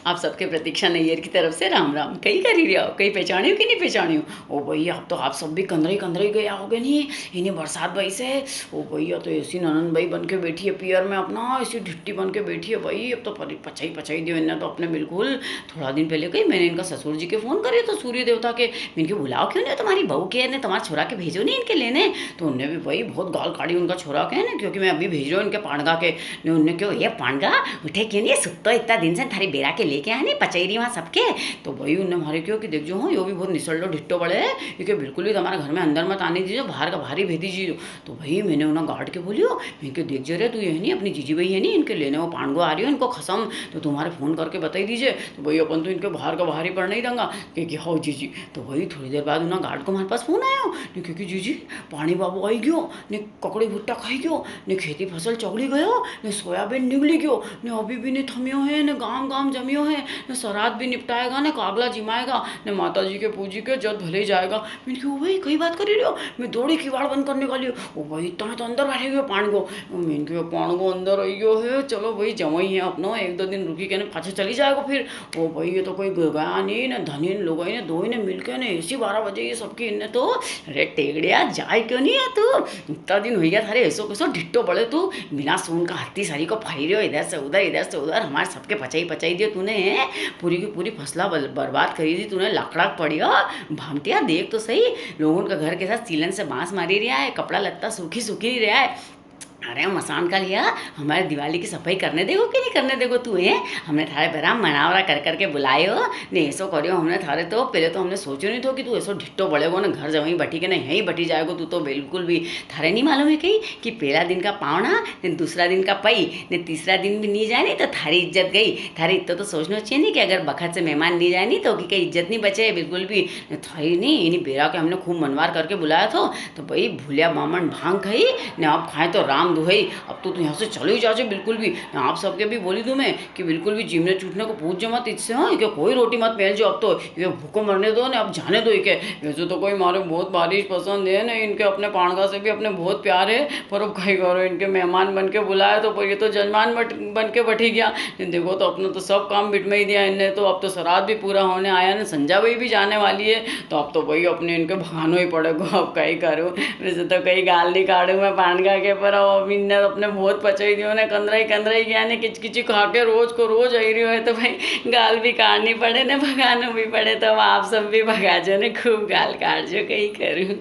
आप सबके प्रतीक्षा नैयर की तरफ से राम राम। कई करी रही हो, कई पहचानी हो कि नहीं पहचानी हो। ओ भैया अब तो आप सब भी कंदरे गया होगे नहीं। इन्हें बरसात भाई से। ओ भैया तो ऐसी ननन भाई बन के बैठी है पियर में अपना, ऐसी ढिट्टी बन के बैठी है भाई। अब तो पचाई पचाई दियो इन्हें तो अपने बिल्कुल। थोड़ा दिन पहले कही मैंने इनका ससुर जी के फ़ोन करे तो सूर्य देवता के, इनके बुलाओ क्यों नहीं तुम्हारी बहू के ने तुम्हारे छोरा के भेजो नहीं इनके लेने। तो उनने भी भाई बहुत गाल काढ़ी उनका छोरा के ना, क्योंकि मैं अभी भेज रहा हूँ इनके पांडगा के। उनने क्यों ये पांडगा उठे क्यों नहीं, सुत तो इतना दिन से थारी बेरा के लेके आए नहीं पचैरी वहाँ सबके। तो भाई उनने हमारे क्यों कि देख जो हाँ यो भी बहुत निसल्टो ढिट्टो बड़े है, क्योंकि बिल्कुल भी हमारे घर में अंदर मत आने दीजिए, बाहर का बाहर ही भेज दीजिए। तो भाई मैंने उन्हें गार्ड के बोलियो, मैं क्यों देख जे रहे तू ये नहीं अपनी जीजी भाई है नहीं इनके लेने, वो पांडगो आ रही हो इनको खसम, तो तुम्हारे फ़ोन करके बताई दीजिए। तो भाई अपन तो इनके बाहर का बाहर ही पड़ नहीं दूंगा कि हाँ जीजी। तो भाई थोड़ी देर बाद उन्हें गार्ड को हमारे पास फ़ोन आया ने, क्योंकि जीजी पानी बाबू आई गयो ने, ककड़ी भुट्टा खाई गयो ने, खेती फसल चौड़ी गयो ने, सोयाबीन निगली गयो ने, अभी भी ने थमियो है ने, गाम गाम जमियो है ने, सराद भी निपटाएगा ने, कागला जिमाएगा ने, माता जी के पूजी के जद भले जाएगा। मैंने कहा भाई कई बात करी रही हो, मैं दौड़ी किवाड़ बंद करने वाली हूँ। ओ भाई इतना तो अंदर बैठे हुए पान को। मैंने कहा पान को अंदर आई गयो है, चलो भाई जमाई है अपनो, एक दो दिन रुकी कहने पाछे चली जाएगा फिर। ओ भाई ये तो कोई गया नहीं ने, धनी लोग ने दो ही ने मिल के ने ऐसी 12 बजे ये सबकी इनने तो। अरे टेगड़िया जाए क्यों नहीं है तू, इतना दिन हो गया थारे ऐसो कैसो ढिट्टो बड़े तू, बिना सोन का हत्ती सारी को फाई रहे हो इधर से उधर इधर से उधर, हमारे सबके पचाई पचाई दियो तूने। पूरी की पूरी फसला बर्बाद करी दी तूने, लाखड़ा पड़ी हो भामटिया। देख तो सही लोगों का घर के साथ सीलन से बांस मारी रहा है, कपड़ा लत्ता सूखी सूखी नहीं रहा है। अरे मसान का लिया हमारे दिवाली की सफाई करने देगो कि नहीं करने देगो तू है। हमने थारे बरा मनावरा कर करके बुलाए हो ने, ऐसो करियो हमने थारे तो पहले तो हमने सोचो नहीं था कि तू ऐसो ढिट्टो बढ़ेगो ना, घर जवहीं बैठी के ना यहीं बैठी जाएगो तू तो बिल्कुल भी। थारे नहीं मालूम है कहीं कि पहला दिन का पावना ने, दूसरा दिन का पई ने, तीसरा दिन भी नहीं जाए नहीं तो थारी इज्जत गई। थारी इतना तो सोचना चाहिए नहीं कि अगर बखत से मेहमान नहीं जाए नहीं तो कि कहीं इज्जत नहीं बचे है बिल्कुल भी। थारी नहीं इन्हीं बेरा के हमने खूब मनवार करके बुलाया था। तो भाई भूलिया बामन भांग खाई ने, आप खाएँ तो राम दुहई। अब तो यहाँ से चले ही जाओ बिल्कुल भी। आप सबके भी बोली दूँ मैं कि बिल्कुल भी जीमने चूटने को पूछ मत इससे, हाँ क्या कोई रोटी मत पहन जो। अब तो ये भूखो मरने दो ना, अब जाने दो के। वैसे तो कोई मारे बहुत बारिश पसंद है ना, इनके अपने पाणगा से भी अपने बहुत प्यार है, पर अब कहीं करो इनके मेहमान बन के बुलाया तो पर ये तो जजमान बन के बैठी गया। देखो तो अपना तो सब काम बिट में ही दिया इनने तो। अब तो श्राद्ध भी पूरा होने आया ना, संजा भाई भी जाने वाली है, तो अब तो भाई अपने इनके भानो ही पड़ेगा। अब कहीं करूँ, वैसे तो कहीं गाल नहीं काटूँ मैं पाणगा के, पर अब इनने अपने बहुत पचाई दियो ने, कंदराई गया ने, किचकिची खा के रोज को रोज आई रही है, तो भाई गाल भी काटनी पड़े ने, भगाना भी पड़े, तो अब आप सब भी भगा जो ने, खूब गाल काट जो कहीं करूँ।